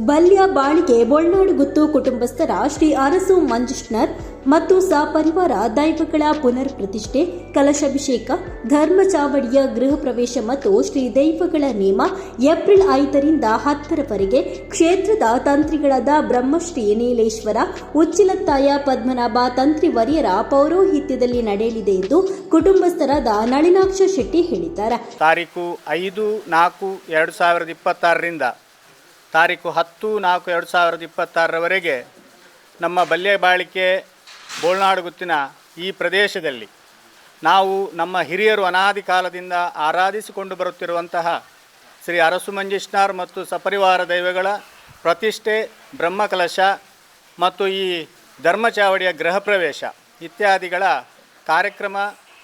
ಬಲ್ಯ ಬಾಳಿಗೆ ಬೊಳ್ನಾಡು ಗುತ್ತು ಕುಟುಂಬಸ್ಥರ ಶ್ರೀ ಅರಸು ಮಂಜುಷ್ಣರ್ ಮತ್ತು ಸಪರಿವಾರ ದೈವಗಳ ಪುನರ್ ಪ್ರತಿಷ್ಠೆ, ಕಲಶಾಭಿಷೇಕ, ಧರ್ಮ ಚಾವಡಿಯ ಗೃಹ ಪ್ರವೇಶ ಮತ್ತು ಶ್ರೀ ದೈವಗಳ ನೇಮ ಏಪ್ರಿಲ್ 5ರಿಂದ 10ರವರೆಗೆ ಕ್ಷೇತ್ರದ ತಂತ್ರಿಗಳಾದ ಬ್ರಹ್ಮಶ್ರೀ ನೀಲೇಶ್ವರ ಉಚ್ಚಿಲತ್ತಾಯ ಪದ್ಮನಾಭ ತಂತ್ರಿವರ್ಯರ ಪೌರೋಹಿತ್ಯದಲ್ಲಿ ನಡೆಯಲಿದೆ ಎಂದು ಕುಟುಂಬಸ್ಥರಾದ ನಳಿನಾಕ್ಷ ಶೆಟ್ಟಿ ಹೇಳಿದ್ದಾರೆ. ತಾರೀಕು 5-4-2026ರಿಂದ ತಾರೀಕು 10-4-2026ರವರೆಗೆ ನಮ್ಮ ಬಲ್ಯ ಬಾಳಿಕೆ ಬೋಳ್ನಾಡು ಗುತ್ತಿನ ಈ ಪ್ರದೇಶದಲ್ಲಿ ನಾವು ನಮ್ಮ ಹಿರಿಯರು ಅನಾದಿ ಕಾಲದಿಂದ ಆರಾಧಿಸಿಕೊಂಡು ಬರುತ್ತಿರುವಂತಹ ಶ್ರೀ ಅರಸು ಮಂಜುಷ್ಣರ್ ಮತ್ತು ಸಪರಿವಾರ ದೈವಗಳ ಪ್ರತಿಷ್ಠೆ, ಬ್ರಹ್ಮಕಲಶ ಮತ್ತು ಈ ಧರ್ಮಚಾವಡಿಯ ಗೃಹ ಪ್ರವೇಶ ಇತ್ಯಾದಿಗಳ ಕಾರ್ಯಕ್ರಮ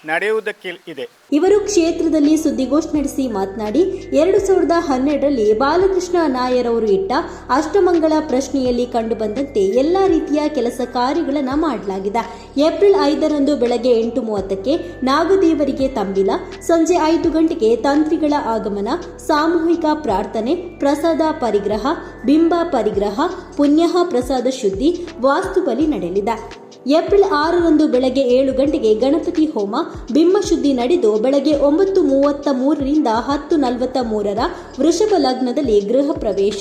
ನಡೆಯುವುದಕ್ಕೆ ಇದೆ. ಇವರು ಕ್ಷೇತ್ರದಲ್ಲಿ ಸುದ್ದಿಗೋಷ್ಠಿ ನಡೆಸಿ ಮಾತನಾಡಿ 2012ರಲ್ಲಿ ಬಾಲಕೃಷ್ಣ ನಾಯರ್ ಅವರು ಇಟ್ಟ ಅಷ್ಟಮಂಗಳ ಪ್ರಶ್ನೆಯಲ್ಲಿ ಕಂಡುಬಂದಂತೆ ಎಲ್ಲ ರೀತಿಯ ಕೆಲಸ ಕಾರ್ಯಗಳನ್ನು ಮಾಡಲಾಗಿದೆ. ಏಪ್ರಿಲ್ 5ರಂದು ಬೆಳಗ್ಗೆ 8:30ಕ್ಕೆ ನಾಗದೇವರಿಗೆ ತಂಬಿಲ, ಸಂಜೆ 5 ಗಂಟೆಗೆ ತಂತ್ರಿಗಳ ಆಗಮನ, ಸಾಮೂಹಿಕ ಪ್ರಾರ್ಥನೆ, ಪ್ರಸಾದ ಪರಿಗ್ರಹ, ಬಿಂಬ ಪರಿಗ್ರಹ, ಪುಣ್ಯಹ ಪ್ರಸಾದ ಶುದ್ಧಿ, ವಾಸ್ತುಬಲಿ ನಡೆಯಲಿದೆ. ಏಪ್ರಿಲ್ 6ರಂದು ಬೆಳಗ್ಗೆ 7 ಗಂಟೆಗೆ ಗಣಪತಿ ಹೋಮ, ಬಿಂಬ ಶುದ್ಧಿ ನಡೆದು ಬೆಳಗ್ಗೆ 9:33ರಿಂದ 10:43ರ ವೃಷಭ ಲಗ್ನದಲ್ಲಿ ಗೃಹ ಪ್ರವೇಶ,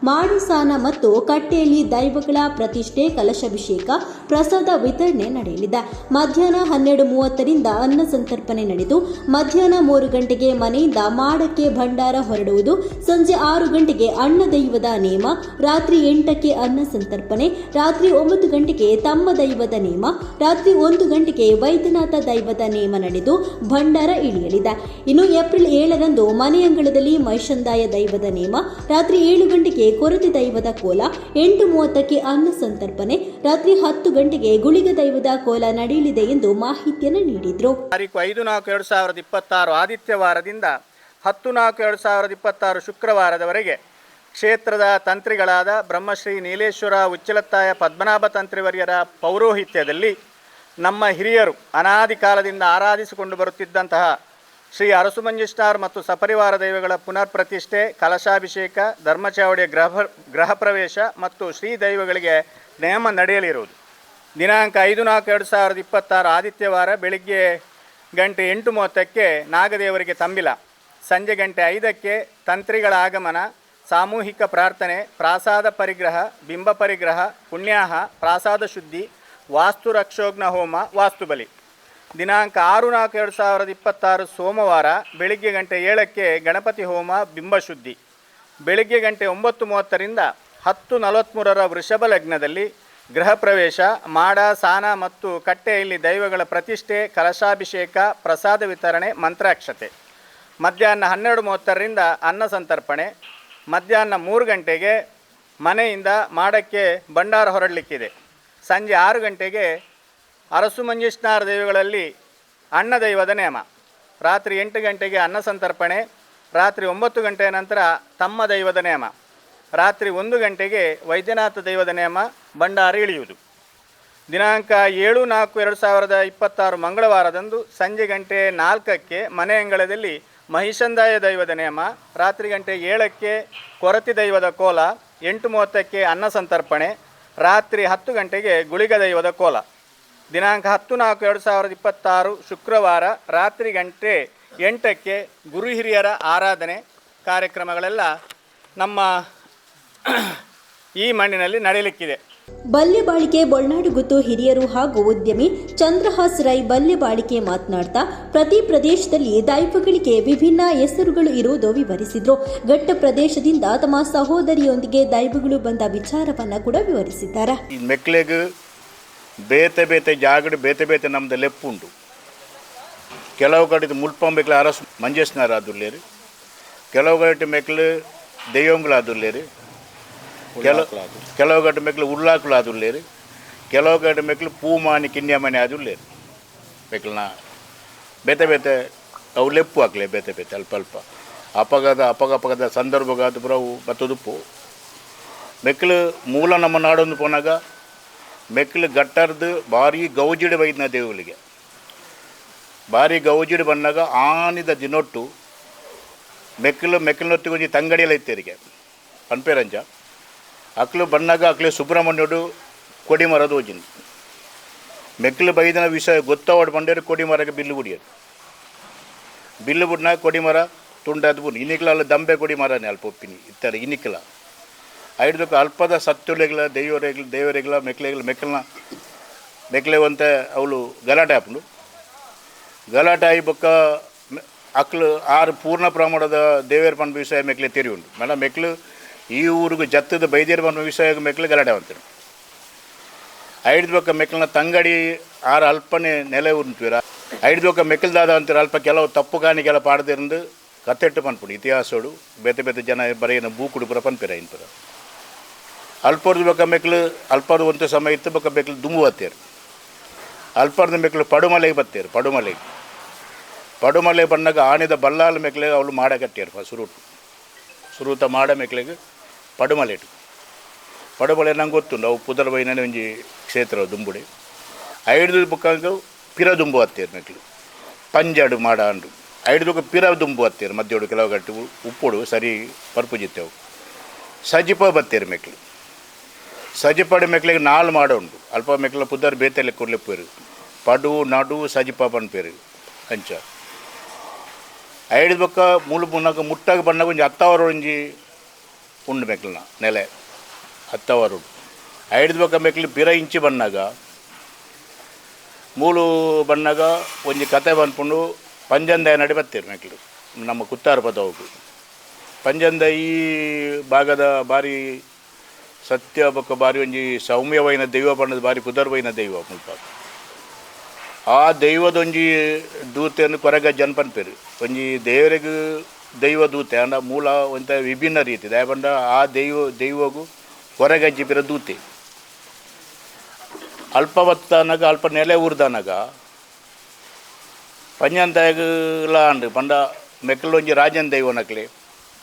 ಮಾಡಿಸಾನ ಮತ್ತು ಕಟ್ಟೆಯಲ್ಲಿ ದೈವಗಳ ಪ್ರತಿಷ್ಠೆ, ಕಲಶಾಭಿಷೇಕ, ಪ್ರಸಾದ ವಿತರಣೆ ನಡೆಯಲಿದೆ. ಮಧ್ಯಾಹ್ನ 12:30ರಿಂದ ಅನ್ನ ಸಂತರ್ಪಣೆ ನಡೆದು ಮಧ್ಯಾಹ್ನ 3 ಗಂಟೆಗೆ ಮನೆಯಿಂದ ಮಾಡಕ್ಕೆ ಭಂಡಾರ ಹೊರಡುವುದು. ಸಂಜೆ 6 ಗಂಟೆಗೆ ಅಣ್ಣ ದೈವದ ನೇಮ, ರಾತ್ರಿ 8ಕ್ಕೆ ಅನ್ನ ಸಂತರ್ಪಣೆ, ರಾತ್ರಿ 9 ಗಂಟೆಗೆ ತಮ್ಮ ದೈವದ ನೇಮ, ರಾತ್ರಿ 1 ಗಂಟೆಗೆ ವೈದ್ಯನಾಥ ದೈವದ ನೇಮ ನಡೆದು ಭಂಡಾರ ಇಳಿಯಲಿದೆ. ಇನ್ನು ಏಪ್ರಿಲ್ 7ರಂದು ಮನೆಯಂಗಳದಲ್ಲಿ ಮೈಷಂದಾಯ ದೈವದ ನೇಮ, ರಾತ್ರಿ 7 ಗಂಟೆಗೆ ಕೊರತೆ ದೈವದ ಕೋಲ, 8:30ಕ್ಕೆ ಅನ್ನ ಸಂತರ್ಪಣೆ, ರಾತ್ರಿ 10 ಗಂಟೆಗೆ ಗುಳಿಗ ದೈವದ ಕೋಲ ನಡೆಯಲಿದೆ ಎಂದು ಮಾಹಿತಿಯನ್ನು ನೀಡಿದರು. ತಾರೀಕು 5-4-2026 ಆದಿತ್ಯವಾರದಿಂದ 10-4-2026 ಶುಕ್ರವಾರದವರೆಗೆ ಕ್ಷೇತ್ರದ ತಂತ್ರಿಗಳಾದ ಬ್ರಹ್ಮಶ್ರೀ ನೀಲೇಶ್ವರ ಉಚ್ಚಿಲತ್ತಾಯ ಪದ್ಮನಾಭ ತಂತ್ರಿವರ್ಯರ ಪೌರೋಹಿತ್ಯದಲ್ಲಿ ನಮ್ಮ ಹಿರಿಯರು ಅನಾದಿ ಕಾಲದಿಂದ ಆರಾಧಿಸಿಕೊಂಡು ಬರುತ್ತಿದ್ದಂತಹ ಶ್ರೀ ಅರಸು ಮಂಜುಷ್ಣರ್ ಮತ್ತು ಸಪರಿವಾರ ದೈವಗಳ ಪುನರ್ ಪ್ರತಿಷ್ಠೆ, ಕಲಶಾಭಿಷೇಕ, ಧರ್ಮಚಾವಡಿಯ ಗೃಹ ಪ್ರವೇಶ ಮತ್ತು ಶ್ರೀ ದೈವಗಳಿಗೆ ನೇಮ ನಡೆಯಲಿರುವುದು. ದಿನಾಂಕ 5-4-2026 ಆದಿತ್ಯವಾರ ಬೆಳಿಗ್ಗೆ 8:30ಕ್ಕೆ ನಾಗದೇವರಿಗೆ ತಂಬಿಲ, ಸಂಜೆ 5:00ಕ್ಕೆ ತಂತ್ರಿಗಳ ಆಗಮನ, ಸಾಮೂಹಿಕ ಪ್ರಾರ್ಥನೆ, ಪ್ರಾಸಾದ ಪರಿಗ್ರಹ, ಬಿಂಬ ಪರಿಗ್ರಹ, ಪುಣ್ಯಾಹ, ಪ್ರಾಸಾದ ಶುದ್ಧಿ, ವಾಸ್ತು ರಕ್ಷೋಗ್ನ ಹೋಮ, ವಾಸ್ತುಬಲಿ. ದಿನಾಂಕ 6-4-2026 ಸೋಮವಾರ ಬೆಳಿಗ್ಗೆ 7:00ಕ್ಕೆ ಗಣಪತಿ ಹೋಮ, ಬಿಂಬ ಶುದ್ಧಿ. ಬೆಳಿಗ್ಗೆ 9:30ರಿಂದ 10:43ರ ವೃಷಭ ಲಗ್ನದಲ್ಲಿ ಗೃಹ ಪ್ರವೇಶ, ಮಾಡ, ಸಾನ ಮತ್ತು ಕಟ್ಟೆಯಲ್ಲಿ ದೈವಗಳ ಪ್ರತಿಷ್ಠೆ, ಕಲಶಾಭಿಷೇಕ, ಪ್ರಸಾದ ವಿತರಣೆ, ಮಂತ್ರಾಕ್ಷತೆ. ಮಧ್ಯಾಹ್ನ 12:30ರಿಂದ ಅನ್ನ ಸಂತರ್ಪಣೆ. ಮಧ್ಯಾಹ್ನ 3 ಗಂಟೆಗೆ ಮನೆಯಿಂದ ಮಾಡಕ್ಕೆ ಭಂಡಾರ ಹೊರಡಲಿಕ್ಕಿದೆ. ಸಂಜೆ 6 ಗಂಟೆಗೆ ಅರಸು ಮಂಜುಷ್ಣರ್ ದೈವಗಳಲ್ಲಿ ಅಣ್ಣ ದೈವದ ನೇಮ, ರಾತ್ರಿ 8 ಗಂಟೆಗೆ ಅನ್ನ ಸಂತರ್ಪಣೆ, ರಾತ್ರಿ 9 ಗಂಟೆಯ ನಂತರ ತಮ್ಮ ದೈವದ ನೇಮ, ರಾತ್ರಿ 1 ಗಂಟೆಗೆ ವೈದ್ಯನಾಥ ದೈವದ ನೇಮ, ಭಂಡಾರ ಇಳಿಯುವುದು. ದಿನಾಂಕ 7-4-2026 ಮಂಗಳವಾರದಂದು ಸಂಜೆ 4:00ಕ್ಕೆ ಮನೆ ಅಂಗಳದಲ್ಲಿ ಮಹಿಷಂದಾಯ ದೈವದ ನೇಮ, ರಾತ್ರಿ 7:00ಕ್ಕೆ ಕೊರತಿ ದೈವದ ಕೋಲ, 8:30ಕ್ಕೆ ಅನ್ನ ಸಂತರ್ಪಣೆ, ರಾತ್ರಿ 10 ಗಂಟೆಗೆ ಗುಳಿಗ ದೈವದ ಕೋಲ. ದಿನಾಂಕ 10-4-2026 ಶುಕ್ರವಾರ ರಾತ್ರಿ 8:00ಕ್ಕೆ ಗುರು ಹಿರಿಯರ ಆರಾಧನೆ ಕಾರ್ಯಕ್ರಮಗಳೆಲ್ಲ ನಮ್ಮ ಈ ಮಣ್ಣಿನಲ್ಲಿ ನಡೆಯಲಿಕ್ಕಿದೆ. ಬಲ್ಯಬಾಳಿಕೆ ಬೊಳ್ನಾಡು ಗುತ್ತು ಹಿರಿಯರು ಹಾಗೂ ಉದ್ಯಮಿ ಚಂದ್ರಹಾಸ್ ರೈ ಬಲ್ಯಬಾಳಿಕೆ ಮಾತನಾಡ್ತಾ ಪ್ರತಿ ಪ್ರದೇಶದಲ್ಲಿ ದೈವಗಳಿಗೆ ವಿಭಿನ್ನ ಹೆಸರುಗಳು ಇರುವುದು ವಿವರಿಸಿದರು. ಘಟ್ಟ ಪ್ರದೇಶದಿಂದ ತಮ್ಮ ಸಹೋದರಿಯೊಂದಿಗೆ ದೈವಗಳು ಬಂದ ವಿಚಾರವನ್ನ ಕೂಡ ವಿವರಿಸಿದ್ದಾರೆ. ಮೆಕ್ಲೆಗ್ ಬೇತೆ ಬೇತೆ ಜಾಗಡ್ ಬೇತೆ ಬೇತೆ ನಮ್ದು ಲೆಪ್ಪುಂಡು. ಕೆಲವು ಕಡೆ ಮುಲ್ಪಂಬೆಕ್ಲ ಅರಸು ಮಂಜೇಶ್ನರ್ ಆದುಲ್ಲೇರು, ಕೆಲವು ಕಡೆ ಮೆಕ್ಲು ದೆಯ್ಯಂಗಳು ಆದುಲ್ಲೇರು, ಕೆಲವು ಗಂಟೆ ಮೆಕ್ಲು ಉರ್ಲಾಕುಲು ಆದುಲ್ಲೇರು, ಕೆಲವು ಗಂಟೆ ಮೆಕ್ಲು ಪೂಮಾನಿ ಕಿನ್ಯಮನೆ ಆದುಲ್ಲೇರು. ಮೆಕ್ಲನ ಬೇತೆ ಬೇತೆ ಅವು ಲೆಪ್ಪು ಹಾಕ್ಲೆ ಬೇತೆ ಬೇತೆ ಅಲ್ಪ ಅಲ್ಪ ಅಪಗದ ಸಂದರ್ಭಗಾದ ಬರವು ಬತ್ತದುಪ್ಪು ಮೆಕ್ಲು ಮೂಲ ನಮ್ಮ ನಾಡೊಂದು ಪೋನಾಗ ಮೆಕ್ಲು ಗಟ್ಟರ್ದು ಭಾರಿ ಗೌಜಿಡು ಬೈದ್ನ ದೇವುಗಳಿಗೆ ಭಾರಿ ಗೌಜಿಡು ಬಂದಾಗ ಆನಿದ ದಿನೊಟ್ಟು ಮೆಕ್ಲೊತ್ತಿಗೆ ಒಂಜಿ ತಂಗಡಿಯಲ್ಲ ಇತ್ತೇರಿಗೆ ಅನ್ಪೇರಂಚ ಅಕ್ಲು ಬಣ್ಣಗ ಅಕ್ಲೆ ಸುಬ್ರಹ್ಮಣ್ಯುಡು ಕೊಡಿ ಮರದ ಹೋಜಿಂದು ಮೆಕ್ಲು ಬೈದಿನ ವಿಷಯ ಗೊತ್ತಾವಡು ಬಂಡೇರು ಕೊಡಿ ಮರಕ್ಕೆ ಬಿಲ್ಲು ಬಿಡಿಯೋದು ಬಿಲ್ಲು ಬಿಡ್ನಾಗ ಕೊಡಿ ಮರ ತುಂಡಾದ ಬುಡ್ ಇನ್ನಿಕ್ಲ ಅಲ್ಲಿ ದಂಬೆ ಕೊಡಿ ಮರನೇ ಅಲ್ಪ ಒಪ್ಪಿನಿ ಇತ್ತಾರೆ ಇನ್ನಿಕ್ಲ ಐಡ್ದಕ್ಕೆ ಅಲ್ಪದ ಸತ್ತುಲೆಗಳ ದೇವರೆಗಳ ಮೆಕ್ಲೆನ ಮೆಕ್ಲೆವಂತ ಅವಳು ಗಲಾಟೆ ಹಾಕೊಂಡು ಗಲಾಟೆ ಆಗಿ ಬೊಕ್ಕ ಅಕ್ಲು ಆರು ಪೂರ್ಣ ಪ್ರಮಾಣದ ದೇವೇರ್ ಪಂಡ ವಿಷಯ ಮೆಕ್ಲೆ ತೆರಿ ಉಂಟು ಮೇಡಮ್ ಮೆಕ್ಲು ಈ ಊರಿಗೆ ಜತ್ತದ ಬೈದೇರ್ ಪಂಡ ವಿಷಯ ಮೆಕ್ಲೆ ಗಲಾಟೆ ಅಂತಾರೆ ಐದು ಬೊಕ್ಕ ಮೆಕ್ಲನ ತಂಗಡಿ ಆರು ಅಲ್ಪನೇ ನೆಲೆ ಉಂಟುವಿರ ಐದು ಬೊಕ್ಕ ಮೆಕ್ಲ್ದಾದ ಅಂತಾರೆ ಅಲ್ಪ ಕೆಲವು ತಪ್ಪು ಕಾಣಿಗೆಲ್ಲ ಪಾಡದಿರಂದು ಕತ್ತೆಟ್ಟು ಪನ್ಪುಡು ಇತಿಹಾಸೋಡು ಬೇತೆ ಜನ ಬರೆಯನ ಬೂಕುಡು ಪುರ ಪನ್ಪೆರ ಇಂಪುರ ಅಲ್ಪರ್ದು ಬೊಕ್ಕ ಮೆಕ್ಲು ಅಲ್ಪರ್ದು ಒಂದು ಸಮಯ ಇತ್ತು ಬೊಕ್ಕ ಮೆಕ್ಲು ದುಂಬು ಬತ್ತೇರು ಅಲ್ಪರ್ದು ಮೆಕ್ಲು ಪಡುಮಲೆಗೆ ಬತ್ತೇರು ಪಡುಮಲೆ ಬಂದಾಗ ಆನೆದ ಬಲ್ಲಾಲ ಮೆಕ್ಲೆಗೆ ಅವಳು ಮಾಡ ಕಟ್ಟಿಯಾರು ಸುರೂತ ಮಾಡ ಮೆಕ್ಲೆಗೆ ಪಡುಮಲೆ ನಂಗೆ ಗೊತ್ತುಂಡು ಅವು ಪುದರ್ ಬೈನೇ ಒಂಜಿ ಕ್ಷೇತ್ರ ದುಂಬುಡೆ ಐದು ಬುಕ್ಕಂಗ ಪಿರ ದುಂಬು ಹತ್ತೇರು ಮೆಕ್ಲು ಪಂಜಾಡು ಮಾಡ ಅಂಡು ಐದು ಪಿರ ದುಂಬು ಹತ್ತೇರು ಮಧ್ಯೋಡು ಕೆಲವು ಗಟ್ಟಿ ಉಪ್ಪುಡು ಸರಿ ಪರ್ಪುಜಿತ್ತೇವು ಸಜಿಪ ಬತ್ತೇರು ಮೆಕ್ಲು ಸಜಿಪಡು ಮೆಕ್ಲೆಗೆ ನಾಲ್ ಮಾಡ ಉಂಟು ಅಲ್ಪ ಮೆಕ್ಲ ಪುದರ್ ಬೇತೆಲೆ ಕೊರ್ಲೆಪ್ಪೇರು ಪಡು ನಡು ಸಜಿಪ ಪನ್ಪೇರು ಅಂಚ ಐದು ಬೊಕ್ಕ ಮೂಲು ಮುನ್ನಾಗ ಮುಟ್ಟಾಗ ಬಣ್ಣಾಗ ಒಂಜಿ 10,000 ಒಂಜಿ ಉಂಡು ಮೆಕ್ಲನ ನೆಲೆ 10,000 ಐದು ಬೊಕ್ಕ ಮೆಕ್ಲು ಪಿರ ಇಂಚಿ ಬಣ್ಣಾಗ ಮೂಲು ಬಣ್ಣಾಗ ಒಂಜಿ ಕತೆ ಬಂದ್ಕೊಂಡು ಪಂಜಂದ ನಡಿ ಬತ್ತೇರು ಮೆಕ್ಲು ನಮ್ಮ ಕುತ್ತಾರ ಪದವು ಪಂಜಂದ ಈ ಭಾಗದ ಬಾರಿ ಸತ್ಯ ಬೊಕ್ಕ ಬಾರಿ ಒಂಜಿ ಸೌಮ್ಯವೈನ ದೈವ ಬಣ್ಣದ ಬಾರಿ ಕುದರ್ವೈನ ದೈವ ಮುಲ್ಪ ಆ ದೈವದೊಂಜಿ ದೂತೆಯನ್ನು ಕೊರಗ ಪನ್ಪೇರು ಒಂಜಿ ದೇವರಿಗೂ ದೈವ ದೂತೆ ಅಂಡ ಮೂಲ ಒಂಥ ವಿಭಿನ್ನ ರೀತಿ ದಯಪಂಡ ಆ ದೈವಗೂ ಕೊರಗಜ್ಜಿ ಪಿರ ದೂತೆ ಅಲ್ಪ ಬತ್ತನಾಗ ಅಲ್ಪ ನೆಲೆ ಊರ್ದನಾಗ ಪಂಜಂತಾಯಗಲ ಅಂಡು ಪಂಡ ಮೆಕ್ಕಲು ಒಂಜಿ ರಾಜನ್ ದೈವನಕ್ಲೆ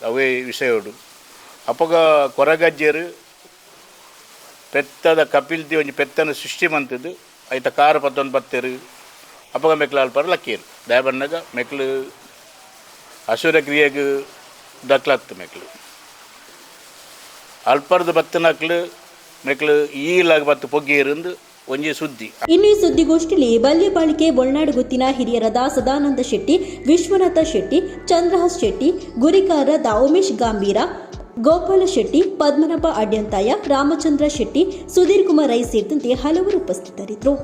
ಅವೇ ವಿಷಯೋಡು ಅಪ್ಪಗ ಕೊರಗಜ್ಜೇರು ಪೆತ್ತದ ಕಪಿಲ್ದಿ ಒಂಜಿ ಪೆತ್ತನ ಸೃಷ್ಟಿ ಮಂತದ್ದು ಐತ ಕಾರು ಪತ್ತೊಂದು ಬತ್ತೇರು ಅಪ್ಪಗ ಮೆಕ್ಲು ಅಲ್ಪರ ಲಕ್ಕೇರು ದಯಬಣ್ಣಗ ಮೆಕ್ಲು ಅಸುರ ಕ್ರಿಯೆಗೆ ದಕ್ಲತ್ತು ಮೆಕ್ಲು ಅಲ್ಪರ್ದು ಬತ್ತನಕ್ಲು ಮೆಕ್ಲು ಈಲಾಗ ಬತ್ತು ಪೊಗ್ಗೇರಿಂದು ಒಂಜಿ ಸುದ್ದಿ. ಇನ್ನು ಈ ಸುದ್ದಿಗೋಷ್ಠಿಯಲ್ಲಿ ಬಾಲ್ಯಬಾಳಿಕೆ ಬೊಳ್ನಾಡು ಗುತ್ತಿನ ಹಿರಿಯರಾದ ಸದಾನಂದ ಶೆಟ್ಟಿ, ವಿಶ್ವನಾಥ ಶೆಟ್ಟಿ, ಚಂದ್ರಹಾಸ್ ಶೆಟ್ಟಿ, ಗುರಿಕಾರರಾದ ಉಮೇಶ್ ಗಾಂಭೀರ, ಗೋಪಾಲ ಶೆಟ್ಟಿ, ಪದ್ಮನಾಭ ಅಡ್ಯಂತಾಯ, ರಾಮಚಂದ್ರ ಶೆಟ್ಟಿ, ಸುಧೀರ್ ಕುಮಾರ್ ರೈ ಸೇರಿದಂತೆ ಹಲವರು ಉಪಸ್ಥಿತರಿದ್ದರು.